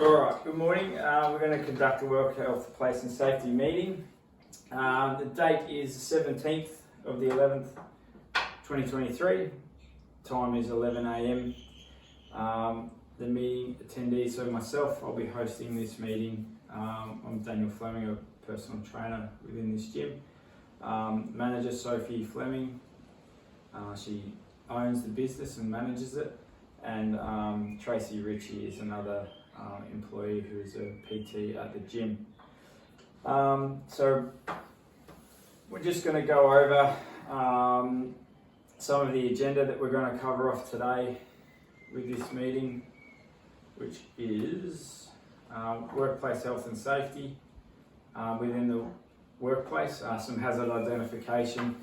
Alright, good morning. We're going to conduct a work health, place and safety meeting. The date is 17th of the 11th, 2023. Time is 11 a.m. The meeting attendees, so myself, I'll be hosting this meeting. I'm Daniel Fleming, a personal trainer within this gym. Manager Sophie Fleming, she owns the business and manages it. And Tracy Ritchie is another employee who's a PT at the gym. So we're just going to go over some of the agenda that we're going to cover off today with this meeting, which is workplace health and safety within the workplace, some hazard identification.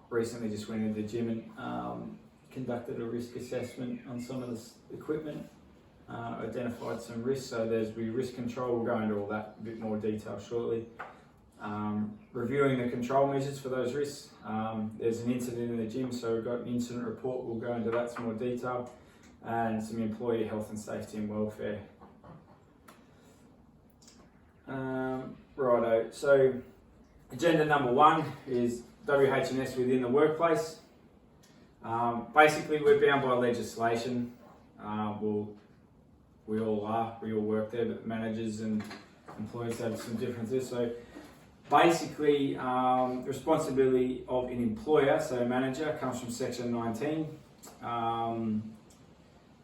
Recently just went into the gym and conducted a risk assessment on some of the equipment, identified some risks, so there's risk control. We'll go into all that in a bit more detail shortly. Reviewing the control measures for those risks. There's an incident in the gym, so we've got an incident report. We'll go into that in some more detail, and some employee health and safety and welfare. Righto, so agenda number one is WHS within the workplace. Basically, we're bound by legislation. We all work there, but managers and employees have some differences. So basically, responsibility of an employer, so manager, comes from section 19.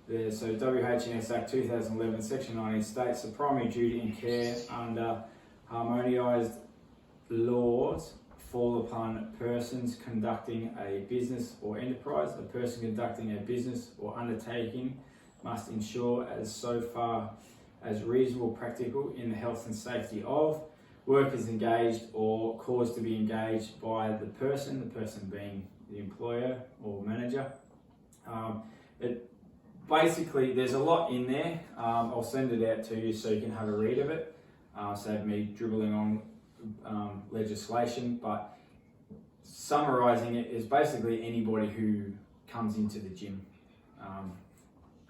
So WHS Act 2011, section 19 states the primary duty and care under harmonised laws fall upon persons conducting a business or enterprise. A person conducting a business or undertaking must ensure, as so far as reasonable practical, in the health and safety of workers engaged or caused to be engaged by the person being the employer or manager. Basically, there's a lot in there. I'll send it out to you so you can have a read of it. Save me dribbling on legislation, but summarising it is basically anybody who comes into the gym,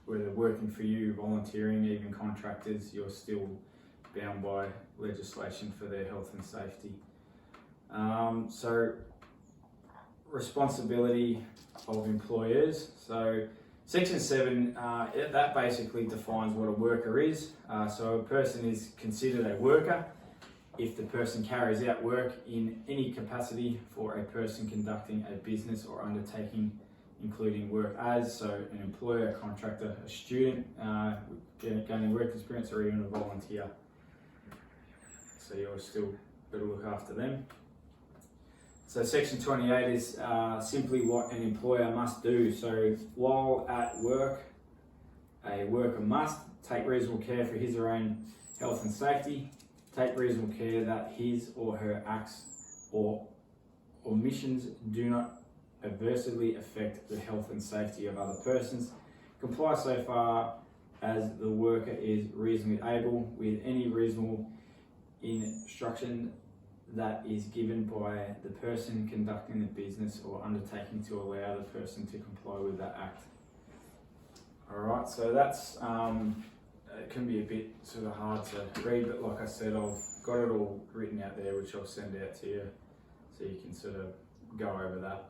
whether working for you, volunteering, even contractors, you're still bound by legislation for their health and safety. So responsibility of employers. So Section 7, that basically defines what a worker is. So a person is considered a worker if the person carries out work in any capacity for a person conducting a business or undertaking, including work as, so an employer, a contractor, a student, gaining work experience, or even a volunteer. So you're still better look after them. So section 28 is simply what an employer must do. So while at work, a worker must take reasonable care for his or her own health and safety, take reasonable care that his or her acts or omissions do not adversely affect the health and safety of other persons, comply so far as the worker is reasonably able with any reasonable instruction that is given by the person conducting the business or undertaking to allow the person to comply with that act. Alright, so that's it can be a bit sort of hard to read, but like I said, I've got it all written out there, which I'll send out to you so you can sort of go over that.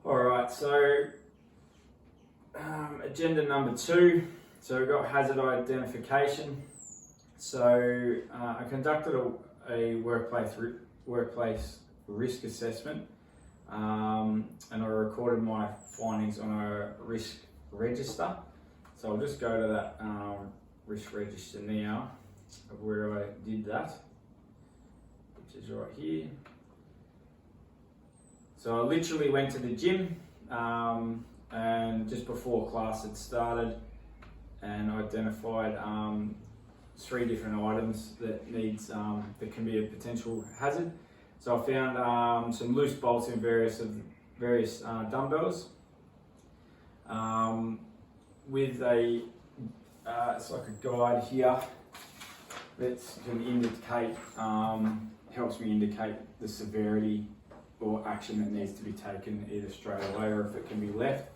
Alright, so agenda number 2. So we've got hazard identification. So I conducted a workplace risk assessment, and I recorded my findings on a risk register. So I'll just go to that risk register now of where I did that, which is right here. So I literally went to the gym and just before class had started, and identified 3 different items that that can be a potential hazard. So I found some loose bolts in various dumbbells, with it's like a guide here that can indicate, helps me indicate the severity or action that needs to be taken either straight away or if it can be left.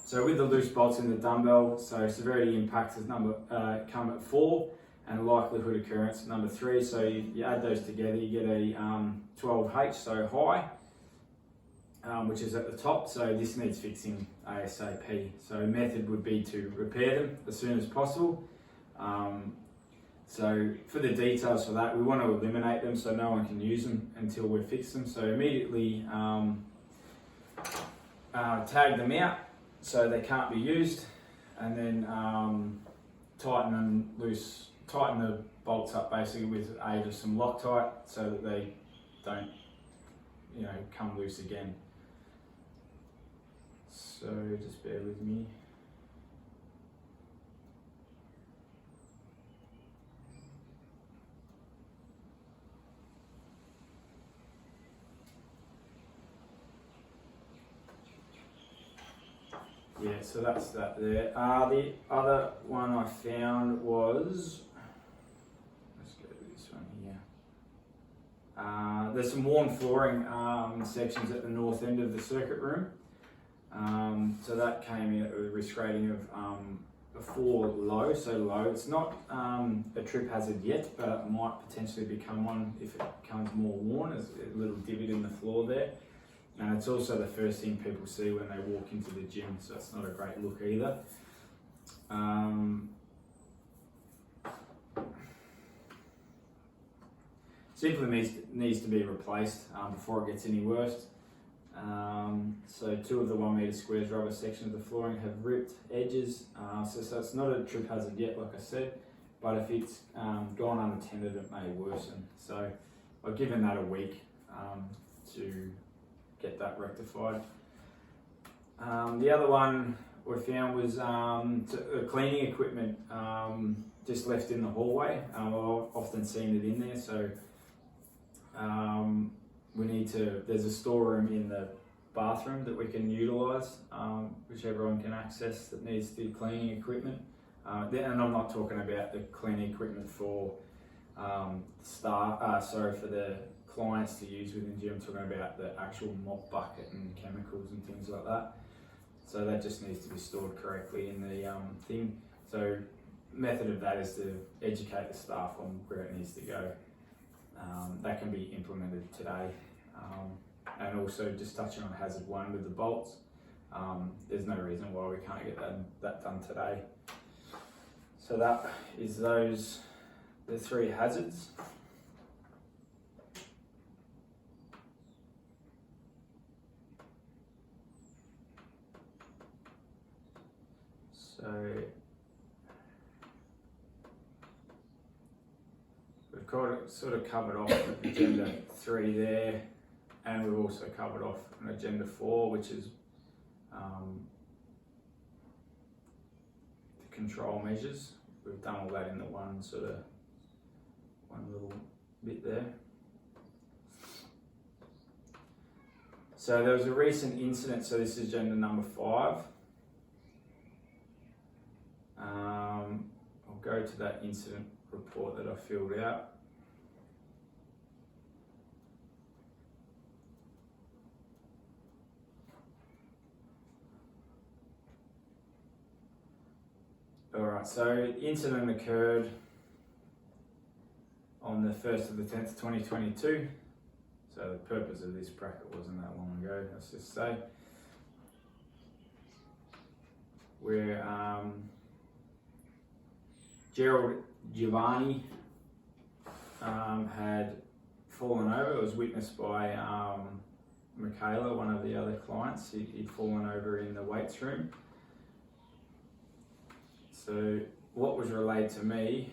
So with the loose bolts in the dumbbell, so severity impact is come at 4 and likelihood occurrence at number 3. So you add those together, you get a 12H, so high, which is at the top. So this needs fixing ASAP. So method would be to repair them as soon as possible. So for the details for that, we want to eliminate them so no one can use them until we fix them. So immediately tag them out so they can't be used, and then tighten the bolts up basically with aid of some Loctite so that they don't, come loose again. So just bear with me. Yeah, so that's that there. The other one I found was, let's go to this one here. There's some worn flooring sections at the north end of the circuit room. So that came in at a risk rating of a 4 low, so low. It's not a trip hazard yet, but it might potentially become one if it becomes more worn. There's a little divot in the floor there. And it's also the first thing people see when they walk into the gym, so it's not a great look either. Simply needs to be replaced before it gets any worse. So 2 of the 1 metre squares rubber sections of the flooring have ripped edges, so it's not a trip hazard yet, like I said, but if it's gone unattended, it may worsen. So I've given that a week to get that rectified. The other one we found was cleaning equipment just left in the hallway. I've often seen it in there, so there's a storeroom in the bathroom that we can utilise, which everyone can access that needs the cleaning equipment. And I'm not talking about the cleaning equipment for for the clients to use within the gym. I'm talking about the actual mop bucket and chemicals and things like that. So that just needs to be stored correctly in the thing. So method of that is to educate the staff on where it needs to go. That can be implemented today. And also just touching on hazard 1 with the bolts. There's no reason why we can't get that done today. So that is the 3 hazards. So we've sort of covered off agenda 3 there, and we've also covered off an agenda 4, which is the control measures. We've done all that in the one little bit there. So there was a recent incident, so this is agenda number 5. I'll go to that incident report that I filled out. Alright, so the incident occurred on the 1st of the 10th, 2022. So the purpose of this bracket wasn't that long ago, let's just say. Where Gerald Giovanni had fallen over. It was witnessed by Michaela, one of the other clients. He'd fallen over in the weights room. So what was relayed to me,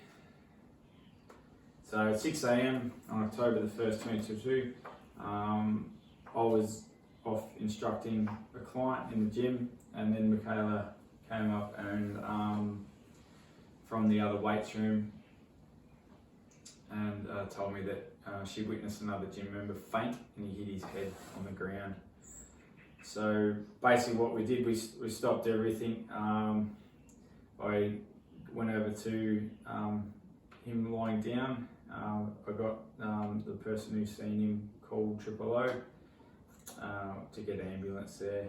so at 6 a.m. on October the 1st, 2022, I was off instructing a client in the gym, and then Michaela came up and from the other weights room and told me that she witnessed another gym member faint and he hit his head on the ground. So basically what we did, we stopped everything. I went over to him lying down. I got the person who's seen him called 000 to get an ambulance there.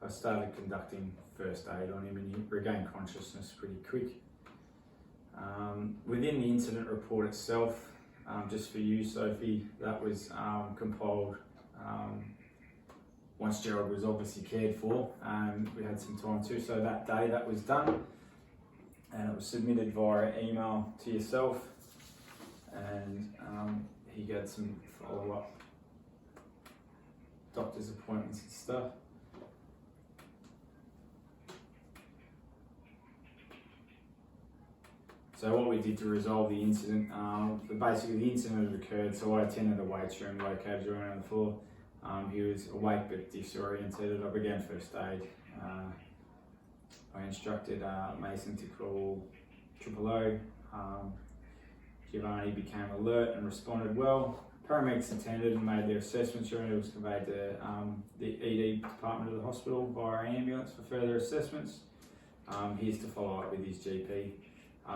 I started conducting first aid on him, and he regained consciousness pretty quick. Within the incident report itself, just for you, Sophie, that was compiled once Gerald was obviously cared for. We had some time too, so that day that was done, and it was submitted via email to yourself, and he got some follow-up doctor's appointments and stuff. So what we did to resolve the incident, basically the incident had occurred, so I attended the weights room located around the floor. He was awake but disorientated. I began first aid. I instructed Mason to call 000. Giovanni became alert and responded well. Paramedics attended and made their assessments. Giovanni was conveyed to the ED department of the hospital via ambulance for further assessments. He is to follow up with his GP.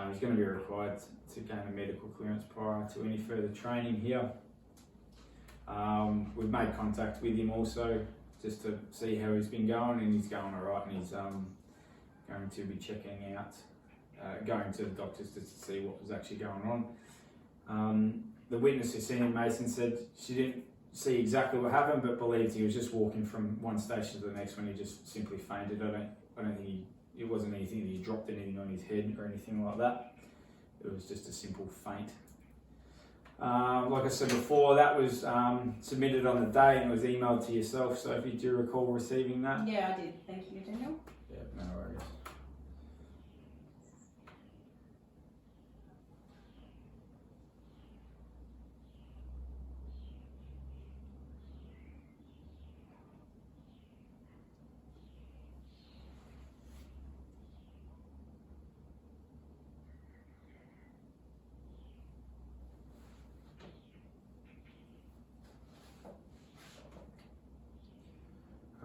He's going to be required to gain a medical clearance prior to any further training here. We've made contact with him also just to see how he's been going, and he's going alright, and he's going to be checking out, going to the doctors to see what was actually going on. The witness who seen him, Mason, said she didn't see exactly what happened, but believed he was just walking from one station to the next when he just simply fainted. I don't think it wasn't anything that he dropped anything on his head or anything like that. It was just a simple faint. Like I said before, that was submitted on the day and was emailed to yourself. Sophie, do you recall receiving that? Yeah, I did. Thank you, Daniel. Yeah, no worries.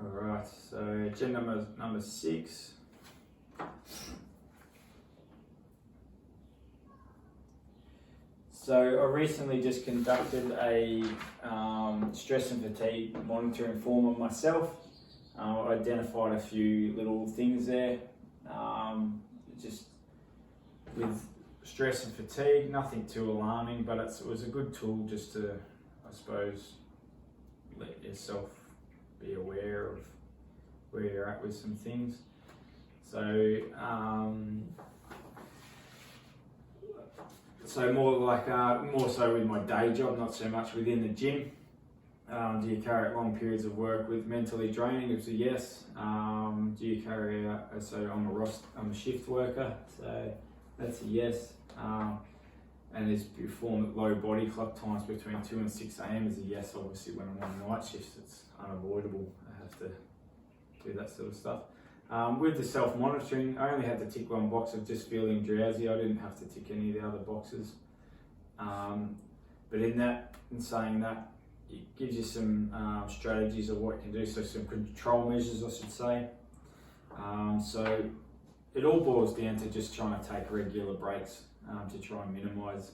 Alright, so agenda number 6. So I recently just conducted a stress and fatigue monitoring form on myself. I identified a few little things there. Just with stress and fatigue, nothing too alarming, but it was a good tool just to, I suppose, let yourself be aware of where you're at with some things. So, more so with my day job, not so much within the gym. Do you carry out long periods of work with mentally draining? It was a yes. Do you carry out, so I'm a shift worker, so that's a yes. And is performed at low body clock times between 2 and 6 a.m. is a yes. Obviously when I'm on night shifts, it's unavoidable. I have to do that sort of stuff. With the self-monitoring, I only had to tick one box of just feeling drowsy. I didn't have to tick any of the other boxes. But in saying that, it gives you some strategies of what you can do, so some control measures, I should say. So it all boils down to just trying to take regular breaks to try and minimise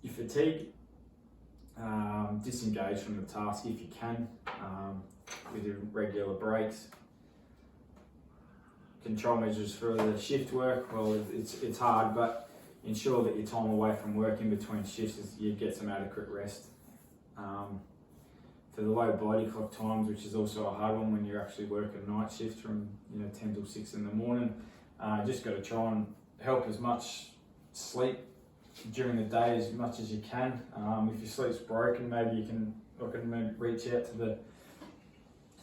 your fatigue. Disengage from the task if you can with your regular breaks. Control measures for the shift work, well, it's hard, but ensure that your time away from work in between shifts is you get some adequate rest. For the low body clock times, which is also a hard one when you're actually working night shift from 10 till 6 in the morning, just got to try and help as much sleep during the day as much as you can. If your sleep's broken, maybe I can maybe reach out to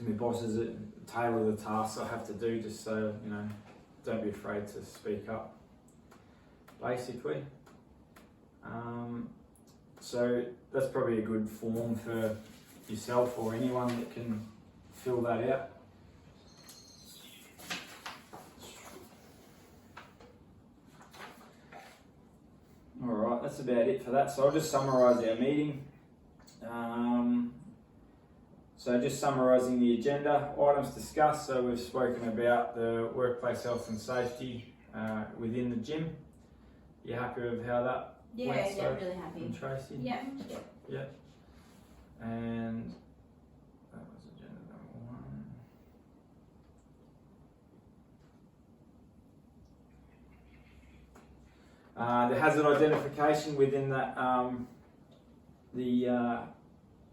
my bosses and tailor the tasks I have to do, just so don't be afraid to speak up, basically. So that's probably a good form for yourself or anyone that can fill that out. Alright, that's about it for that. So I'll just summarise our meeting. So just summarising the agenda, items discussed. So we've spoken about the workplace health and safety within the gym. You happy with how that went? Yeah, really happy. And Tracy? Yeah. Yeah. And that was agenda number 1. The hazard identification within that,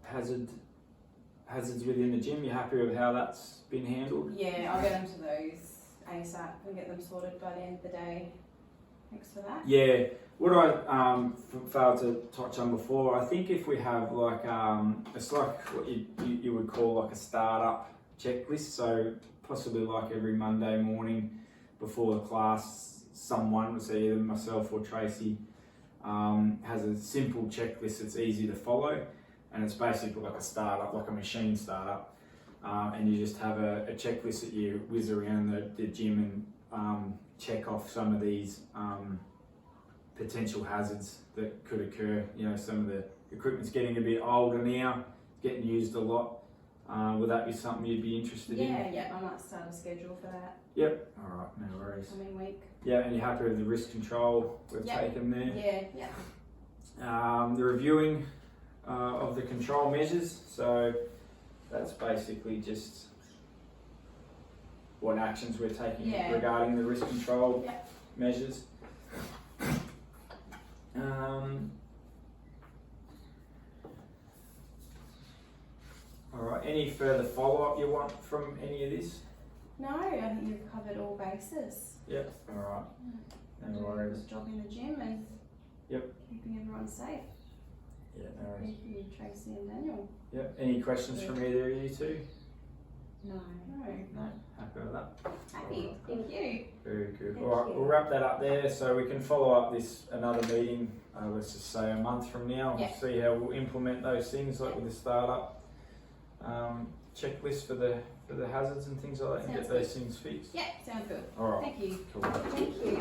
hazards within the gym. You happy with how that's been handled? Yeah, I'll get them to those ASAP and get them sorted by the end of the day. Thanks for that. Yeah. What I failed to touch on before, I think if we have like it's like what you would call like a startup checklist. So possibly like every Monday morning before the class, someone, so either myself or Tracy, has a simple checklist that's easy to follow, and it's basically like a startup, like a machine startup, and you just have a checklist that you whiz around the gym and check off some of these potential hazards that could occur. You know, some of the equipment's getting a bit older now, getting used a lot. Would that be something you'd be interested in? Yeah, I might start a schedule for that Yep. All right, no worries. coming week. Yeah, and you're happy with the risk control we've Yep. taken there? Yeah. The reviewing of the control measures. So that's basically just what actions we're taking Yeah. regarding the risk control Yep. measures. All right. Any further follow-up you want from any of this? No, I think you've covered all bases. Yep. All right. No Doing a worries. good job in the gym and Yep. keeping everyone safe. Yeah. No worries. Thank you, Tracy and Daniel. Yep. Any questions from either of you two? No. No. Happy with that. Happy. Thank you. Very good. Thank All right, you. we'll wrap that up there so we can follow up this another meeting, let's just say a month from now, Yeah. see how we'll implement those things like with the startup checklist for the hazards and things like that, and Sounds get those things fixed. Yeah, sounds good. All right, Thank you. cool. Thank you.